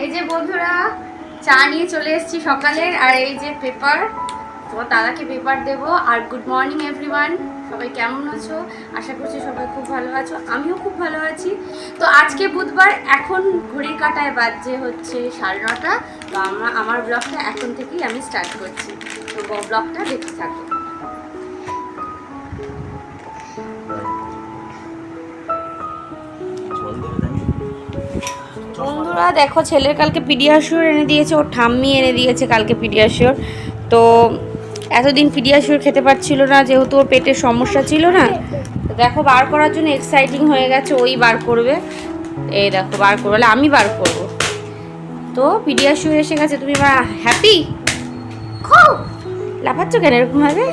এই যে বন্ধুরা চা নিয়ে চলে এসেছি সকালের, আর এই যে পেপার, তোমার দাদাকে পেপার দেবো। আর গুড মর্নিং এভরিওয়ান, সবাই কেমন আছো? আশা করছি সবাই খুব ভালো আছো, আমিও খুব ভালো আছি। তো আজকে বুধবার, এখন ঘড়ির কাঁটায় বাজছে হচ্ছে 9:30। তো আমার ব্লগটা এখন থেকেই আমি স্টার্ট করছি, তো ব্লগটা দেখতে থাকো। বন্ধুরা দেখো, ছেলের কালকে পিডিয়াশিওর এনে দিয়েছে, ওর ঠাম্মি এনে দিয়েছে কালকে পিডিয়াশিওর। তো এতদিন পিডিয়াশিওর খেতে পারছিল না, যেহেতু ওর পেটের সমস্যা ছিল না। তো দেখো বার করার জন্য এক্সাইটিং হয়ে গেছে, ওই বার করবে। এই দেখো বার করবে, আমি বার করব। তো পিডিয়াশিওর এসে গেছে, তুমি হ্যাপি? খুব লাফাচ্ছ কেন এরকম ভাবে?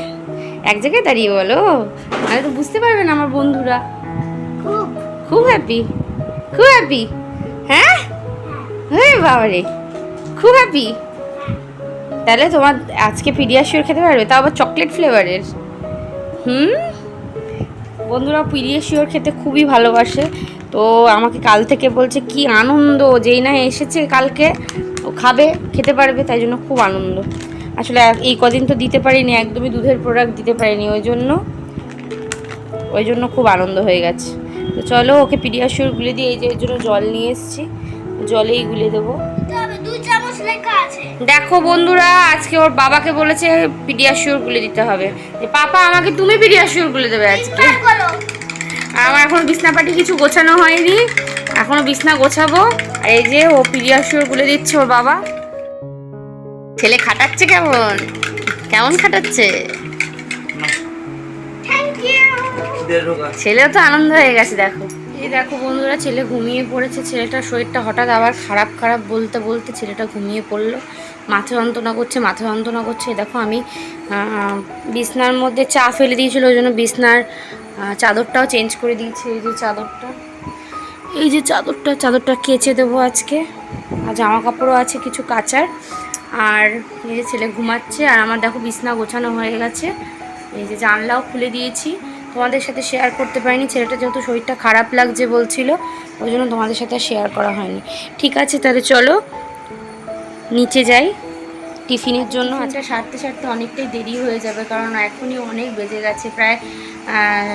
এক জায়গায় দাঁড়িয়ে বলো, মানে তো বুঝতে পারবে না আমার বন্ধুরা। খুব খুব হ্যাপি, খুব হ্যাপি। হ্যাঁ হ্যাঁ বাবারে, খুব হ্যাপি। তাহলে তোমার আজকে পিডিয়াশিওর খেতে পারবে, তাও আবার চকলেট ফ্লেভারের। বন্ধুরা পিডিয়াশিওর খেতে খুবই ভালোবাসে। তো আমাকে কাল থেকে বলছে কি আনন্দ, যেই না এসেছে কালকে ও খাবে, খেতে পারবে, তাই জন্য খুব আনন্দ। আসলে এই কদিন তো দিতে পারিনি, একদমই দুধের প্রোডাক্ট দিতে পারিনি, ওই জন্য খুব আনন্দ হয়ে গেছে। তো চলো ওকে পিডিয়াশিওর গুলে দিয়ে, এই যে এর জন্য জল নিয়ে এসেছি, জলেই গুলে দেবো। দেখো বন্ধুরা, আজকে ওর বাবাকে বলেছে পিডিয়াশিওর গুলে দিতে হবে। পাপা আমাকে তুমি পিডিয়াশিওর গুলে দেবে আজকে। আর আমার এখন বিছনাপাটি কিছু গোছানো হয়নি, এখনো বিছনা গোছাবো। আর এই যে ও পিডিয়াশিওর গুলে দিচ্ছে ওর বাবা। ছেলে খাটাচ্ছে কেমন, কেমন খাটাচ্ছে? ছেলেও তো আনন্দ হয়ে গেছে। দেখো এই দেখো বন্ধুরা, ছেলে ঘুমিয়ে পড়েছে। ছেলেটার শরীরটা হঠাৎ আবার খারাপ খারাপ বলতে বলতে ছেলেটা ঘুমিয়ে পড়লো, মাথা যন্ত্রণা করছে, মাথা যন্ত্রণা করছে। দেখো আমি বিছনার মধ্যে চা ফেলে দিয়েছিল, ওই জন্য বিছনার চাদরটাও চেঞ্জ করে দিয়েছি। এই যে চাদরটা, এই যে চাদরটা কেচে দেবো আজকে। আর জামা কাপড়ও আছে কিছু কাচার। আর এই যে ছেলে ঘুমাচ্ছে, আর আমার দেখো বিছনা গোছানো হয়ে গেছে। এই যে জানলাও খুলে দিয়েছি, তোমাদের সাথে শেয়ার করতে পারিনি, ছেলেটা যেহেতু শরীরটা খারাপ লাগছে বলছিল, ওই জন্য তোমাদের সাথে শেয়ার করা হয়নি। ঠিক আছে, তাহলে চলো নিচে যাই টিফিনের জন্য। আচ্ছা, সারতে সারতে অনেকটাই দেরি হয়ে যাবে, কারণ এখনই অনেক বেজে গেছে, প্রায়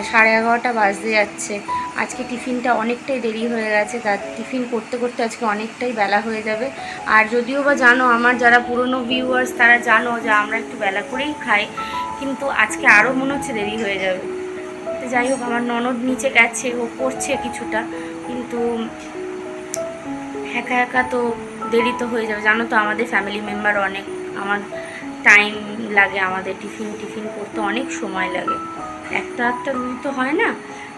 11:30 বাজতে যাচ্ছে। আজকে টিফিনটা অনেকটাই দেরি হয়ে গেছে, তার টিফিন করতে করতে আজকে অনেকটাই বেলা হয়ে যাবে। আর যদিও বা জানো, আমার যারা পুরনো ভিউয়ার্স তারা জানো যে আমরা একটু বেলা করেই খাই, কিন্তু আজকে আরও মনে হচ্ছে দেরি হয়ে যাবে। তো যাই হোক, আমার ননদ নিচে গেছে, ও করছে কিছুটা, কিন্তু একা একা তো দেরি তো হয়ে যাবে। জানো তো আমাদের ফ্যামিলি মেম্বার অনেক, আমার টাইম লাগে, আমাদের টিফিন করতে অনেক সময় লাগে। একটা রুটি তো হয় না,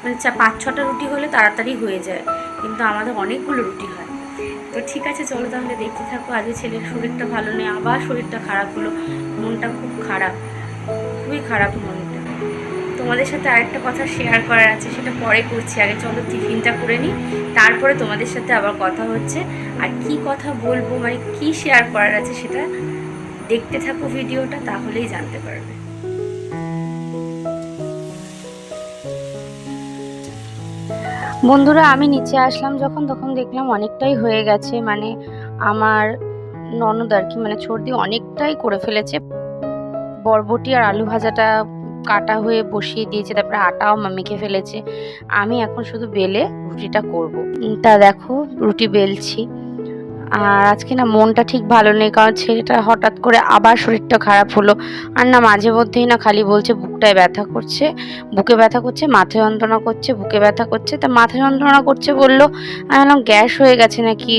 মানে 5-6টা রুটি হলে তাড়াতাড়ি হয়ে যায়, কিন্তু আমাদের অনেকগুলো রুটি হয়। তো ঠিক আছে, চলো তাহলে দেখতে থাকো। আজকে ছেলের শরীরটা ভালো নেই, আবার শরীরটা খারাপ হলো, মনটা খুব খারাপ, খুবই খারাপ মনটা। তোমাদের সাথে আরেকটা কথা শেয়ার করার আছে, সেটা পরে করছি। আগে চলো টিফিনটা করে নিই, তারপরে তোমাদের সাথে আবার কথা হচ্ছে। আর কি কথা বলবো, মানে কি শেয়ার করার আছে, সেটা দেখতে থাকো ভিডিওটা, তাহলেই জানতে পারবে। বন্ধুরা আমি নিচে আসলাম যখন, তখন দেখলাম অনেকটাই হয়ে গেছে, মানে আমার ননদ আর কি, মানে ছোটদি অনেকটাই করে ফেলেছে। বরবটি আর আলু ভাজাটা কাটা হয়ে বসিয়ে দিয়েছে, তারপরে আটাও মেখে ফেলেছে। আমি এখন শুধু বেলে রুটিটা করব। তা দেখো রুটি বেলছি। আর আজকে না মনটা ঠিক ভালো নেই, কারণ ছেলেটা হঠাৎ করে আবার শরীরটা খারাপ হলো। আর না মাঝে মধ্যেই না খালি বলছে বুকটায় ব্যথা করছে, বুকে ব্যথা করছে, মাথা যন্ত্রণা করছে, বুকে ব্যথা করছে। তা মাথা যন্ত্রণা করছে বললো, আমি বললাম গ্যাস হয়ে গেছে নাকি,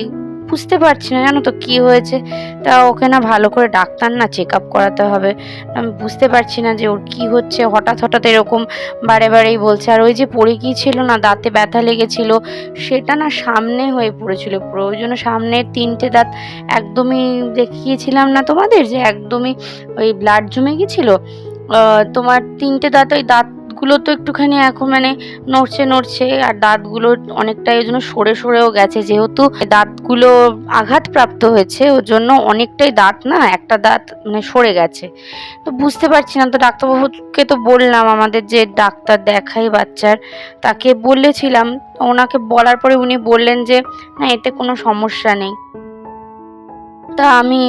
বুঝতে পারছি না জানো তো কি হয়েছে। তা ওকে না ভালো করে ডাক্তার না চেক আপ করাতে হবে। আমি বুঝতে পারছি না যে ওর কি হচ্ছে, হঠাৎ হঠাৎ এরকম বারে বারেই বলছে। আর ওই যে পড়ে গিয়েছিল না, দাঁতে ব্যথা লেগেছিল, সেটা না সামনে হয়ে পড়েছিল পুরো, ওই জন্য সামনের 3টে দাঁত একদমই দেখিয়েছিলাম না তোমাদের, যে একদমই ওই ব্লাড জমে গেছিলো। তোমার 3টে দাঁত, ওই দাঁতগুলো তো একটুখানি এখন মানে নড়ছে, আর দাঁতগুলো অনেকটাই ওই জন্য সরেও গেছে, যেহেতু দাঁতগুলো আঘাতপ্রাপ্ত হয়েছে, ওর জন্য অনেকটাই দাঁত না, একটা দাঁত মানে সরে গেছে। তো বুঝতে পারছি না, তো ডাক্তারবাবুকে তো বললাম, আমাদের যে ডাক্তার দেখাই বাচ্চার, তাকে বলেছিলাম। ওনাকে বলার পরে উনি বললেন যে না, এতে কোনো সমস্যা নেই। তা আমি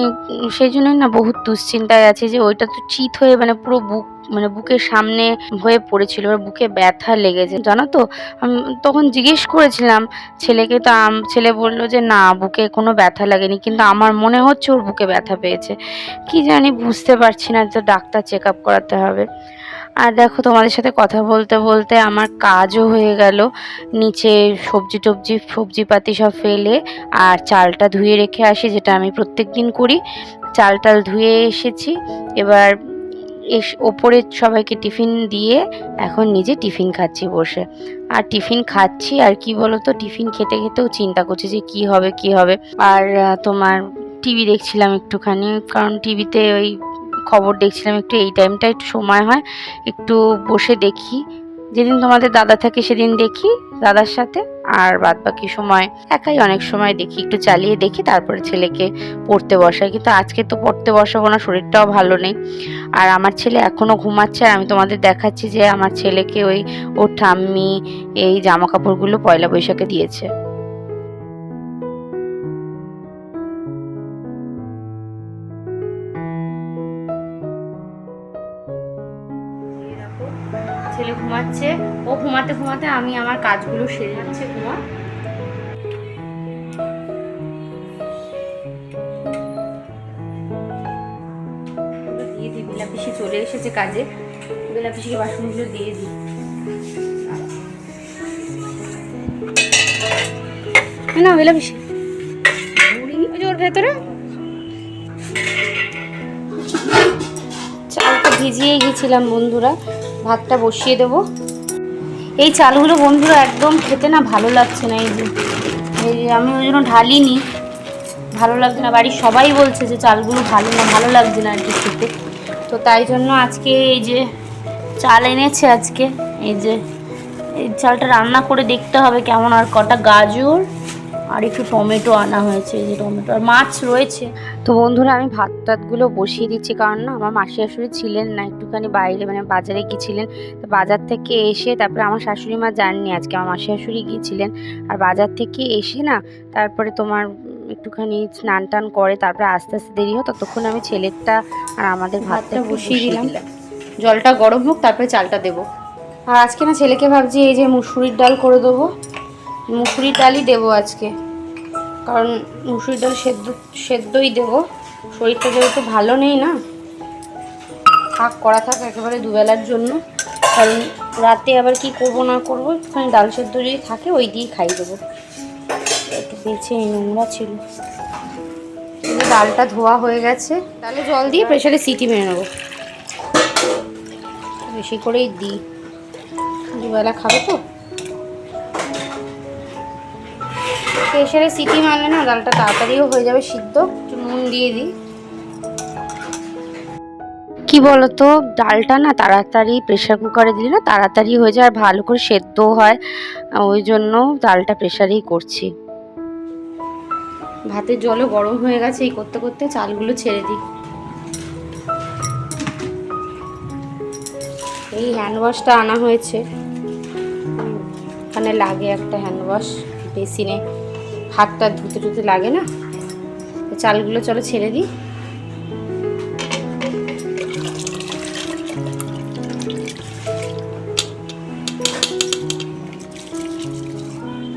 সেই জন্যই না বহুত দুশ্চিন্তায় আছি যে ওইটা তো চিত হয়ে মানে পুরো বুক মানে বুকের সামনে হয়ে পড়েছিল, এবার বুকে ব্যথা লেগেছে জানো তো। আমি তখন জিজ্ঞেস করেছিলাম ছেলেকে, তো ছেলে বলল যে না বুকে কোনো ব্যথা লাগেনি, কিন্তু আমার মনে হচ্ছে ওর বুকে ব্যথা পেয়েছে। কি জানি বুঝতে পারছি না, তো ডাক্তার চেক আপ করাতে হবে। আর দেখো তোমাদের সাথে কথা বলতে বলতে আমার কাজও হয়ে গেল। নিচে সবজিপাতি সব ফেলে আর চালটা ধুয়ে রেখে আসি, যেটা আমি প্রত্যেকদিন করি। চাল টাল ধুয়ে এসেছি, এবার ওপরে সবাইকে টিফিন দিয়ে এখন নিজে টিফিন খাচ্ছি বসে। আর টিফিন খাচ্ছি আর কি বলতো, টিফিন খেতে খেতেও চিন্তা করছি যে কি হবে কি হবে। আর তোমার টিভি দেখছিলাম একটুখানি, কারণ টিভিতে ওই খবর দেখছিলাম, একটু এই টাইমটা একটু সময় হয়, একটু বসে দেখি। যেদিন তোমাদের দাদা থাকে সেদিন দেখি দাদার সাথে, আর বাদ বাকি সময় একাই অনেক সময় দেখি, একটু চালিয়ে দেখি, তারপরে ছেলেকে পড়তে বসাই। কিন্তু আজকে তো পড়তে বসাবো না, শরীরটাও ভালো নেই। আর আমার ছেলে এখনো ঘুমাচ্ছে, আর আমি তোমাদের দেখাচ্ছি যে আমার ছেলেকে ওর ঠাম্মি এই জামা কাপড়গুলো পয়লা বৈশাখে দিয়েছে। ছেলে ঘুমাচ্ছে, ও ঘুমাতে ঘুমাতে আমি আমার কাজগুলো সেরে যাচ্ছে। দিয়ে দিই, বেলাপিসি চলে এসেছে কাজে, বেলাপিসিকে বাসনগুলো দিয়ে দিই। না বেলাপিসি ওর ভেতরে চালটা ভিজিয়ে গেছিলাম বন্ধুরা, ভাতটা বসিয়ে দেব। এই চালগুলো বন্ধুরা একদম খেতে না ভালো লাগছে না, এই যে আমি ওই জন্য ঢালিনি, ভালো লাগছে না। বাড়ির সবাই বলছে যে চালগুলো ভালো লাগছে না আর কি খেতে। তো তাই জন্য আজকে এই যে চাল এনেছে আজকে, এই যে এই চালটা রান্না করে দেখতে হবে কেমন। আর কটা গাজর আর একটু টমেটো আনা হয়েছে, এই যে টমেটো আর মাছ রয়েছে। তো বন্ধুরা আমি ভাত টাতগুলো বসিয়ে দিচ্ছি, কারণ না আমার মাসি শাশুড়ি ছিলেন না, একটুখানি বাইরে মানে বাজারে গিয়েছিলেন। তো বাজার থেকে এসে তারপরে আমার শাশুড়ি মা যাননি আজকে, আমার মাসি শাশুড়ি গিয়েছিলেন। আর বাজার থেকে এসে না তারপরে তোমার একটুখানি স্নান টান করে তারপরে আস্তে আস্তে দেরি হয়, ততক্ষণ আমি ছেলেরটা আর আমাদের ভাতটা বসিয়ে দিলাম। জলটা গরম হোক তারপরে চালটা দেবো। আর আজকে না ছেলেকে ভাবছি এই যে মুসুরির ডাল করে দেবো, মুসুরির ডালই দেবো আজকে, কারণ মুসুরির ডাল সেদ্ধই দেবো। শরীরটা যেহেতু ভালো নেই না, থাক করা থাক একেবারে দুবেলার জন্য, কারণ রাতে আবার কি করবো না করবো, একটুখানি ডাল সেদ্ধ যদি থাকে ওই দিয়েই খাই দেবো। একটু বেছে নোংরা ছিল। ডালটা ধোয়া হয়ে গেছে, তাহলে জল দিয়ে প্রেসারে সিটি মেরে নেবো, বেশি করেই দিই, দুবেলা খাবে তো। প্রেসারে সিটি মারলে না ডালটা তাড়াতাড়িও হয়ে যাবে সিদ্ধ। একটু নুন দিয়ে দিই। কি বলতো, ডালটা না তাড়াতাড়ি প্রেসার কুকারে দিলে না তাড়াতাড়ি হয়ে যায় আর ভালো করে সেদ্ধও হয়, ওই জন্য ডালটা প্রেসারেই করছি। ভাতের জলও গরম হয়ে গেছে, এই করতে করতে চালগুলো ছেড়ে দিই। এই হ্যান্ড ওয়াশটা আনা হয়েছে, এখানে লাগে একটা হ্যান্ড ওয়াশ বেসিনে, হাতটা ধুতে ধুতে লাগে না। চালগুলো চলো ছেড়ে দিই।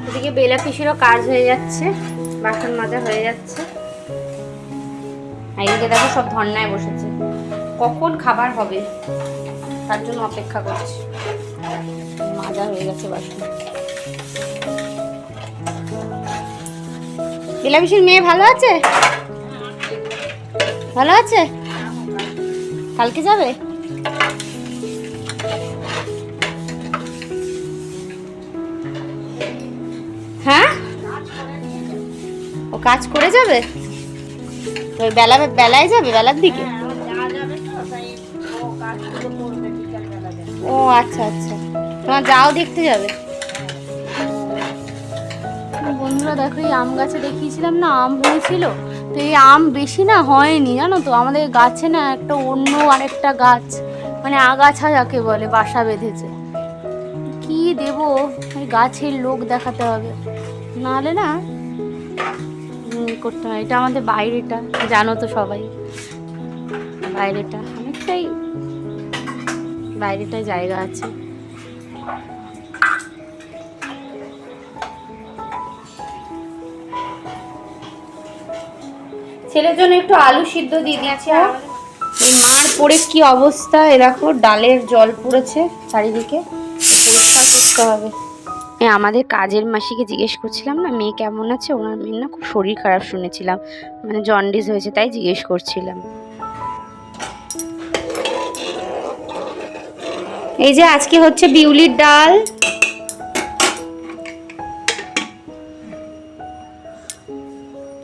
এদিকে বেলা পিসিরও কাজ হয়ে যাচ্ছে, বাসন মাজা হয়ে যাচ্ছে। আর এদিকে দেখো সব ধর্নায় বসেছে, কখন খাবার হবে তার জন্য অপেক্ষা করছি। মাজা হয়ে গেছে বাসন। বেলা পিসির মেয়ে ভালো আছে? ভালো আছে? কালকে যাবে? হ্যাঁ, ও কাজ করে যাবে, ওই বেলায় যাবে, বেলার দিকে। ও আচ্ছা আচ্ছা, তোমার যাও দেখতে যাবে। বন্ধুরা দেখো, এই আম গাছে দেখিয়েছিলাম না আম হয়েছিল, তো এই আম বেশি না হয়নি জানো তো। আমাদের গাছে না একটা অন্য আরেকটা গাছ, মানে আগাছা যাকে বলে, বাসা বেঁধেছে। কি দেব, ওই গাছের লোক দেখাতে হবে, নাহলে না করতে হয়। এটা আমাদের বাইরেটা, জানো তো সবাই, বাইরেটা অনেকটাই, বাইরেটায় জায়গা আছে। ছেলের জন্য একটু আলু সিদ্ধ দিয়ে দিয়েছি। আর মার পড়ে কি অবস্থা, এ দেখো ডালের জল পড়েছে চারিদিকে, পরিষ্কার করতে হবে। আমাদের কাজের মাসিকে জিজ্ঞেস করছিলাম না মেয়ে কেমন আছে, ওনার মেয়ের না খুব শরীর খারাপ শুনেছিলাম, মানে জন্ডিস হয়েছে, তাই জিজ্ঞেস করছিলাম। এই যে আজকে হচ্ছে বিউলির ডাল,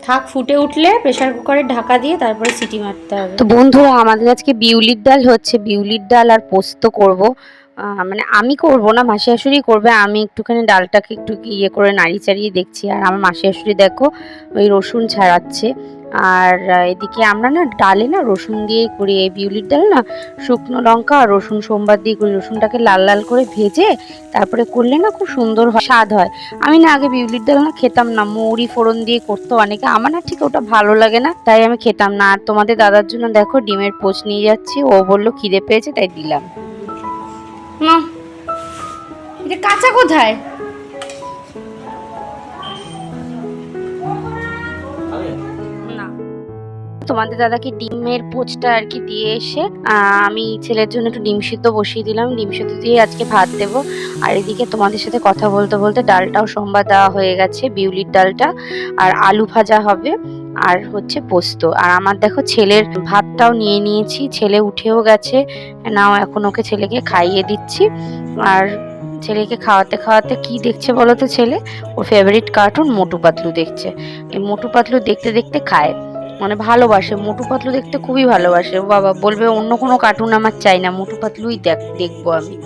থাক ফুটে উঠলে প্রেসার কুকারে ঢাকা দিয়ে তারপরে সিটি মারতে হবে। তো বন্ধুরা আমাদের আজকে বিউলির ডাল হচ্ছে, বিউলির ডাল আর পোস্ত করব। মানে আমি করব না, মাসি শাশুড়ি করবে, আমি একটুখানি ডালটাকে একটু ইয়ে করে নাড়ি চাড়িয়ে দেখছি। আর আমার মাসি শাশুড়ি দেখো ওই রসুন ছাড়াচ্ছে। আর এদিকে আমরা না ডালে না রসুন দিয়েই করি, এই বিউলির ডাল না শুকনো লঙ্কা আর রসুন সোমবার দিয়ে করি। রসুনটাকে লাল লাল করে ভেজে তারপরে করলে না খুব সুন্দর স্বাদ হয়। আমি না আগে বিউলির ডাল না খেতাম না, মৌরি ফোড়ন দিয়ে করতো অনেকে, আমার না ঠিক ওটা ভালো লাগে না, তাই আমি খেতাম না। আর তোমাদের দাদার জন্য দেখো ডিমের পোচ নিয়ে যাচ্ছি, ও বললো খিদে পেয়েছে তাই দিলাম। না এটা কাঁচা কোথায়, তোমাদের দাদাকে ডিমের পোচটা আর কি দিয়ে এসে আমি ছেলের জন্য একটু ডিম সিদ্ধ বসিয়ে দিলাম, ডিম সিদ্ধ দিয়ে আজকে ভাত দেব। আর এদিকে তোমাদের সাথে কথা বলতে বলতে ডালটাও সোমবার দেওয়া হয়ে গেছে, বিউলির ডালটা, আর আলু ভাজা হবে, আর হচ্ছে পোস্ত। আর আমার দেখো ছেলের ভাতটাও নিয়ে নিয়েছি, ছেলে উঠেও গেছে, নাও এখন ওকে ছেলেকে খাইয়ে দিচ্ছি। আর ছেলেকে খাওয়াতে খাওয়াতে কি দেখছে বলো তো ছেলে, ওর ফেভারিট কার্টুন মোটু পাতলু দেখছে। এই মোটু পাতলু দেখতে দেখতে খায়, মানে ভালোবাসে, মোটু পাতলু দেখতে খুবই ভালোবাসে। ও বাবা বলবে অন্য কোনো কার্টুন আমার চাই না, মোটু পাতলুই দেখবো আমি।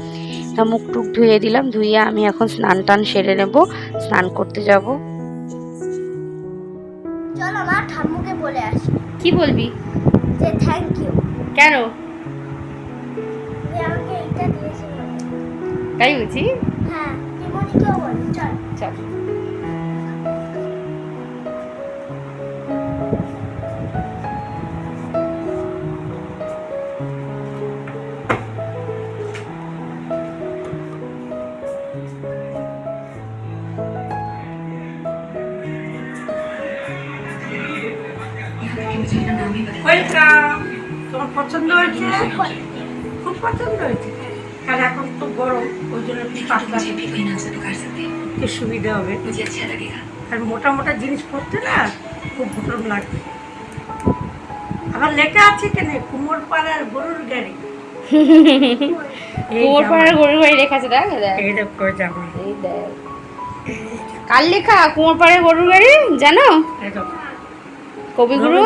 তা মুখ টুক ধুয়ে দিলাম, ধুয়ে আমি এখন স্নান টান সেরে নেব, স্নান করতে যাব। চলো মা ঠাম্মুকে বলে আসি। কি বলবি? যে থ্যাংক ইউ। কেন? যে আমাকে এটা দিয়েছে। তাই বুঝি? হ্যাঁ টিমনিকেও বল। চল চল। ওয়েলকাম। তোমার পছন্দ হয়েছে? খুব পছন্দ হয়েছে, কারণ এখন তো গরম, ওই জন্য একটু পাতলা একটু সুবিধা হবে। আর মোটা মোটা জিনিস পরতে না খুব গরম লাগবে। আবার লেখা আছে কেন কুমোরপাড়ার গরুর গাড়ি, কুমোরপাড়ার গরুর গাড়ি লেখা আছে, দেখ এই দেখো জামা, এই দেখ কার লেখা কুমোরপাড়ার গরুর গাড়ি জানো? কবিগুরু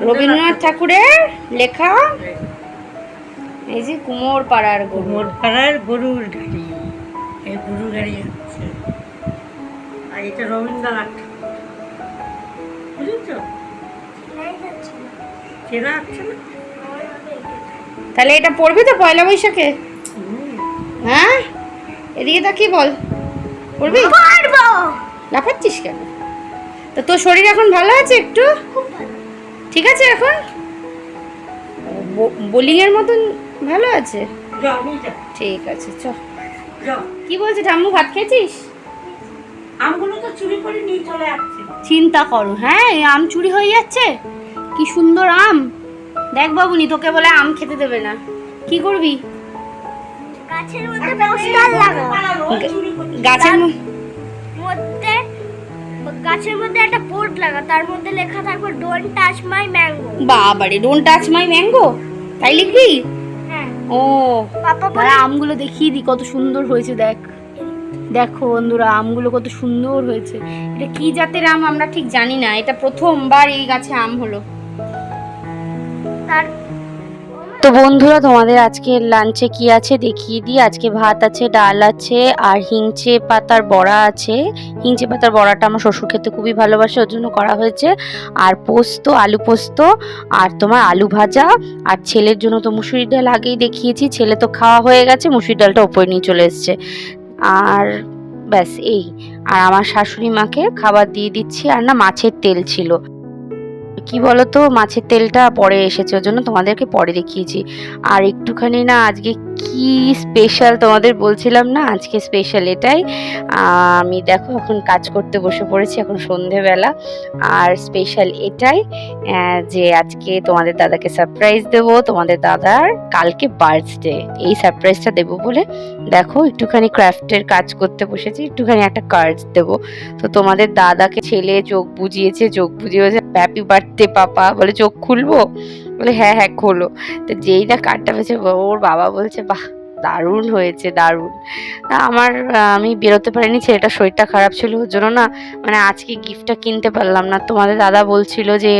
রবীন্দ্রনাথ ঠাকুরের লেখা, এই যে কুমোরপাড়ার গরুর গাড়ি, এই গরুর গাড়ি আছে। আর এটা রবীন্দ্রনাথ, বুঝেছ? চেনা আছে না? তাহলে এটা পড়বি তো পয়লা বৈশাখে? হ্যাঁ এদিকে তা কি বল, পড়বি? পারবো। লাফাচ্ছিস কেন? তো তোর শরীর এখন ভালো আছে একটু? ঠিক আছে এখন বোলিং এর মতন ভালো আছে? ঠিক আছে চ। কি বলছিস ঠাম্মু, ভাত খেয়েছিস? আমগুলো তো চুরি করে নিয়ে চলে আসছে। চিন্তা করো, হ্যাঁ এই আম চুরি হয়ে যাচ্ছে, কি সুন্দর আম। দেখ বাবুনি তোকে বলে আম খেতে দেবে না, কি করবি? গাছের মধ্যে পোস্টার লাগা, গাছের মধ্যে গাছের মধ্যে একটা বোর্ড লাগা, তার মধ্যে লেখা থাকবে ডোন্ট টাচ মাই ম্যাঙ্গো। বাবারে ডোন্ট টাচ মাই ম্যাঙ্গো, তাই লিখবি? হ্যাঁ। ও পাপা বলে আমগুলো দেখিয়ে দি কত সুন্দর হয়েছে, দেখ দেখো বন্ধুরা আমগুলো কত সুন্দর হয়েছে। এটা কি জাতের আম আমরা ঠিক জানি না, এটা প্রথমবার এই গাছে আম হলো। তার তো বন্ধুরা তোমাদের আজকে লাঞ্চে কি আছে দেখিয়ে দিই। আজকে ভাত আছে, ডাল আছে, আর হিংচে পাতার বড়া আছে। হিংচে পাতার বড়াটা আমার শ্বশুর খেতে খুবই ভালোবাসে, ওর জন্য করা হয়েছে। আর পোস্ত, আলু পোস্ত, আর তোমার আলু ভাজা। আর ছেলের জন্য তো মুসুরির ডাল আগেই দেখিয়েছি, ছেলে তো খাওয়া হয়ে গেছে, মুসুরির ডালটা ওপরে নিয়ে চলে এসছে। আর ব্যাস এই। আর আমার শাশুড়ি মাকে খাবার দিয়ে দিচ্ছি। আর না মাছের তেল ছিল, কি বলতো মাছের তেলটা পরে এসেছে, ওর জন্য তোমাদেরকে পরে দেখিয়েছি। আর একটুখানি না আজকে কি স্পেশাল তোমাদের বলছিলাম না, আজকে স্পেশাল এটাই। আমি দেখো এখন কাজ করতে বসে পড়েছি, এখন সন্ধেবেলা। আর স্পেশাল এটাই যে আজকে তোমাদের দাদাকে সারপ্রাইজ দেব। তোমাদের দাদার কালকে বার্থডে, এই সারপ্রাইজটা দেবো বলে দেখো একটুখানি ক্রাফটের কাজ করতে বসেছি, একটুখানি একটা কার্ডস দেবো। তো তোমাদের দাদাকে ছেলে চোখ বুজিয়েছে, চোখ বুজিয়ে হ্যাপি বার্থডে পাপা বলে, চোখ খুলবো বলে হ্যাঁ হ্যাঁ খোলো। তো যেই না কার্ডটা পেয়েছে ওর বাবা বলছে বাহ দারুণ হয়েছে দারুণ। আমি বেরোতে পারিনি, ছেলেটার শরীরটা খারাপ ছিল, ওর জন্য না মানে আজকে গিফটটা কিনতে পারলাম না। তোমাদের দাদা বলছিল যে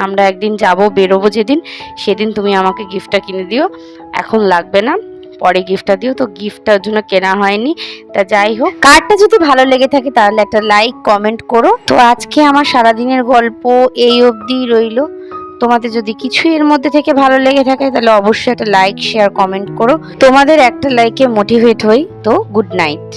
আমরা একদিন যাব, বেরোবো যেদিন, সেদিন তুমি আমাকে গিফটটা কিনে দিও, এখন লাগবে না, পরে গিফটটা দিও। তো গিফটটার জন্য কেনা হয়নি। তা যাই হোক, কার্ডটা যদি ভালো লেগে থাকে তাহলে একটা লাইক কমেন্ট করো। তো আজকে আমার সারাদিনের গল্প এই অবধি রইলো। তোমাদের যদি কিছু এর মধ্যে থেকে ভালো লেগে থাকে তাহলে অবশ্যই একটা লাইক শেয়ার কমেন্ট করো। তোমাদের একটা লাইকে মোটিভেট হই। তো গুড নাইট।